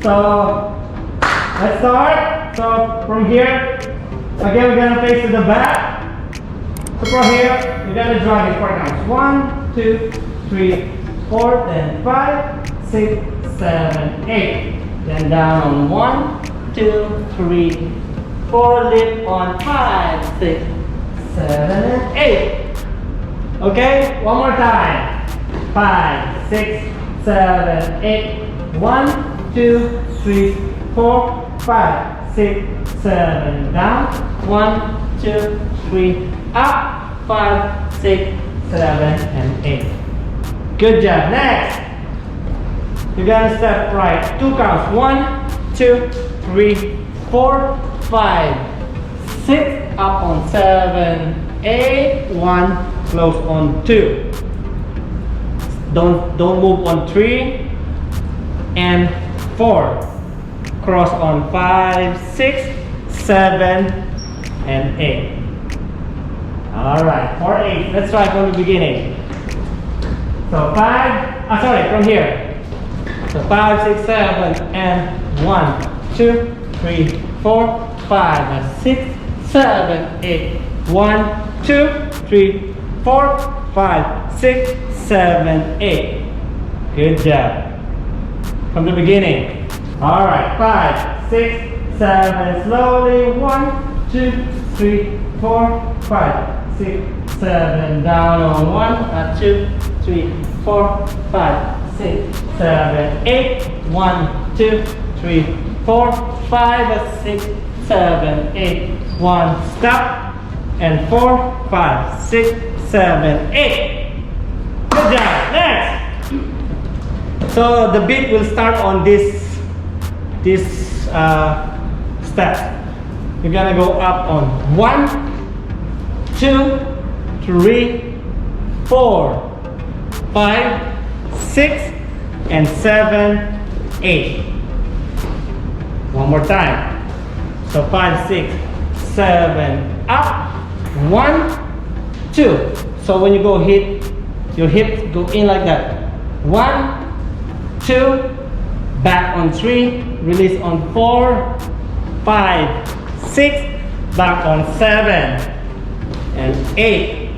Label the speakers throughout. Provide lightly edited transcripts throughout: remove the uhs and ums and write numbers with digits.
Speaker 1: So let's start. So from here, again we're gonna face to the back. So from here, you're gonna drag it 4 counts. 1, 2, 3, 4, then 5, 6, 7, 8. Then down on 1, 2, 3, 4. Lift on 5, 6, 7, and 8. Okay, one more time. 5, 6, 7, 8. 1, 2, 3, 4, 5, 6, 7. Down. 1, 2, 3. Up. 5, 6, 7, and 8. Good job. Next, you're gonna step right. 2 counts. 1, 2, 3, 4, 5, 6. Up on 7, 8. 1. Close on 2. Don't move on 3 and 4. Cross on 5, 6, 7, and 8. Alright, for 8. Let's try from the beginning. So 5, from here. So 5, 6, 7, and 1, 2, 3, 4, 5, 6, 7, 8. 1, 2, 3, 4, 5, 6, 7, 8. Good job. From the beginning. Alright, 5, 6, 7, slowly. 1, 2, 3, 4, 5, 6, 7. Down on 1, 2, 3, 4, 5, 6, 7, 8. 1, 2, 3, 4, 5, 6, 7, 8. 1, stop. And 4, 5, 6, 7, 8. Good job. Next. So the beat will start on this step. You're gonna go up on 1, 2, 3, 4, 5, 6, and 7, 8. One more time. So 5, 6, 7, up. 1, 2. So when you go hit, your hips go in like that. 1, 2, back on 3, release on 4, 5, 6, back on 7, and 8.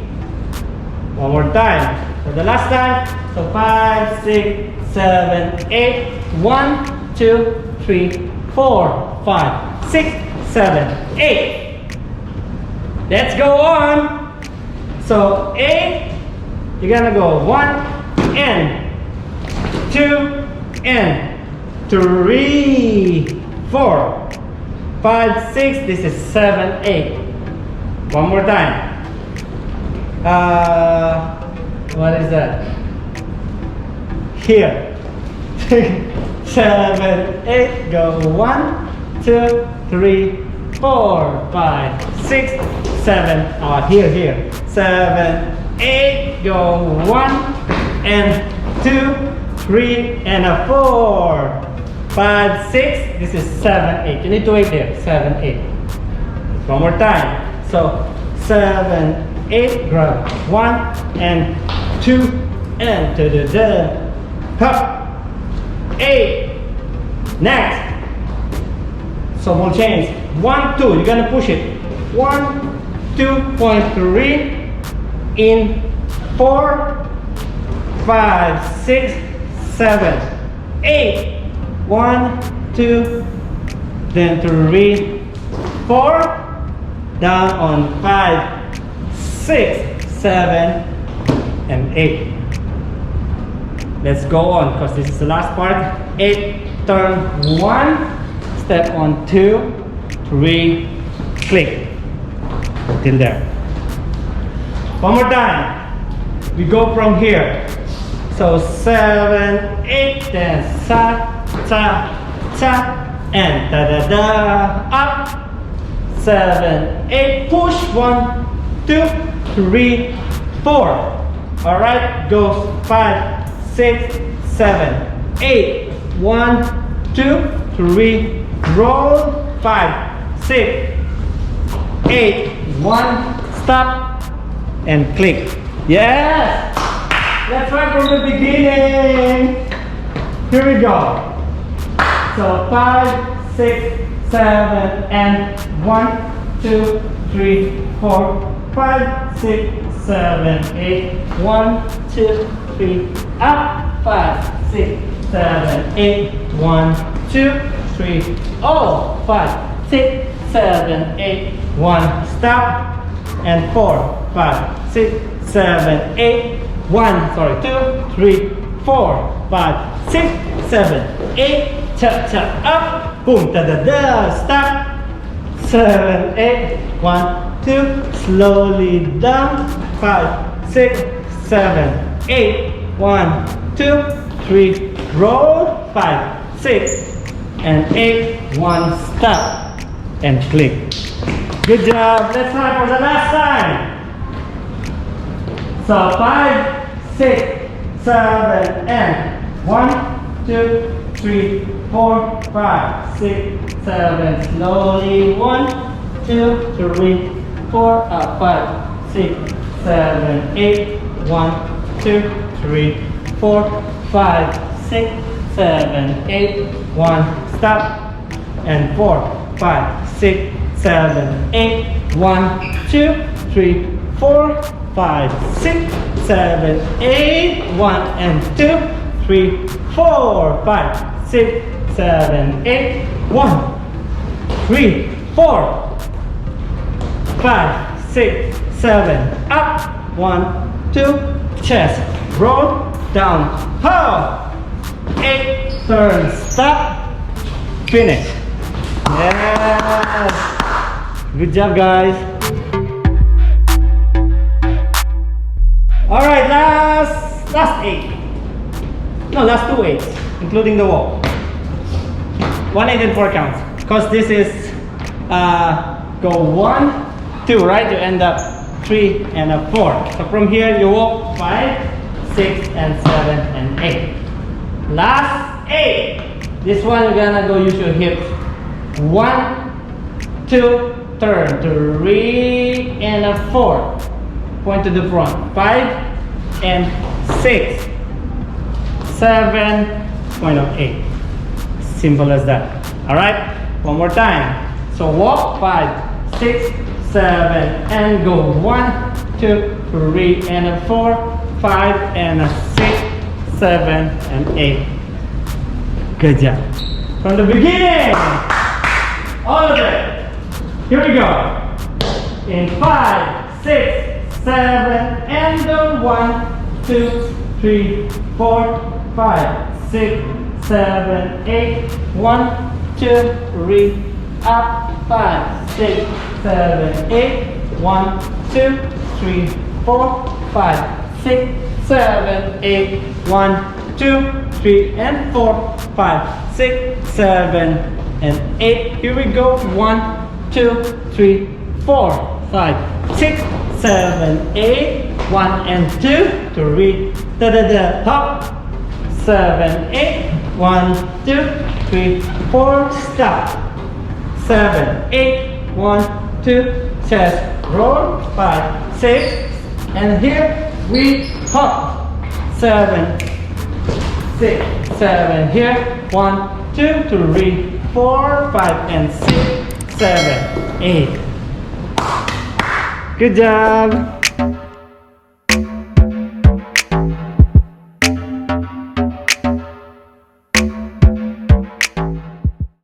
Speaker 1: One more time. For the last time. So 5, 6, 7, 8. 1, 2, 3, 4, 5, 6, 7, 8. Let's go on. So 8, you're gonna go 1 and 2 and 3, 4, 5, 6. This is 7, 8. One more time. What is that? Here. 7, 8. Go 1, 2, 3, 4, 5, 6, 7. Here. 7, 8. Go 1 and 2, 3, and a 4, 5, 6. This is 7, 8. You need to wait there. 7, 8. One more time. So 7, 8. Grab 1 and 2 and hop. 8. Next. So we'll change. 1, 2. You're gonna push it. 1, 2.3 in 4, 5, 6, 7, 8. 1, 2, then 3, 4. Down on 5, 6, 7, and 8. Let's go on because this is the last part. 8. Turn 1. Step on 2, 3. Click. Till there. One more time. We go from here. So 7, 8, then sa, ta, ta, and da da da. Up. 7, 8. Push. 1, 2, 3, 4. All right. Go 5, 6, 7, 8. 1, 2, 3. Roll. 5, 6, 8. 1. Stop. And click. Yes. Let's try from the beginning. Here we go. So 5, 6, 7, and 1, 2, 3, 4, 5, 6, 7, 8. 1, 2, 3, up. 5, 6, 7, 8. 1, 2, 3. Oh, 5, 6, 7, 8. 1, stop. And 4, 5, 6, 7, 8. 1, sorry, 2, 3, 4, 5, 6, 7, 8. Chop, chop, up. Boom, da da da. Stop. 7, 8. 1, 2. Slowly down. 5, 6, 7, 8. 1, 2, 3. Roll. 5, 6, and 8. 1, stop. And click. Good job. Let's try for the last time. So 5, 6, 7, and 1, 2, 3, 4, 5, 6, 7. Slowly. 1, 2, 3, 4, 5, 6, 7, 8. 1, 2, 3, 4, 5, 6, 7, 8. 1, stop. And 4, 5, 6, 7, 8. 1, 2, 3, 4, 5, 6, 7, 8. 1 and 2, 3, 4, 5, 6, 7, 8. 1, 3, 4, 5, 6, 7. Up. 1, 2. Chest. Roll. Down. Hold. 8. Turn. Stop. Finish. Yes. Good job, guys. All right, last 8. No, last 2 8s, including the walk. 1, 8, and 4 counts. Because this is go 1, 2, right? You end up 3 and a 4. So from here you walk 5, 6, and 7, and 8. Last 8. This one you're gonna go use your hips. 1, 2. Turn. 3 and a 4. Point to the front. 5 and 6. 7. Point of 8. Simple as that. Alright? One more time. So walk 5, 6, 7, and go 1, 2, 3, and a 4, 5, and a 6, 7, and 8. Good job. From the beginning. All of it. Here we go. In 5, 6, 7, and go 1, 2, 3, 4, 5, 6, 7, 8. 1, 2, 3, up. 5, 6, 7, 8. 1, 2, 3, 4, 5, 6, 7, 8. 1, 2, 3, and 4, 5, 6, 7, and 8. Here we go. 1, 2, 3, 4, 5, 6, 7, 8. 1 and 2, 3, da da da, hop. 7, 8. 1, 2, 3, 4, stop. 7, 8. 1, 2, chest roll. 5, 6, and here we hop. 7, 6, 7. Here 1, 2, 3, 4, 5, and 6, 7, 8. Good job.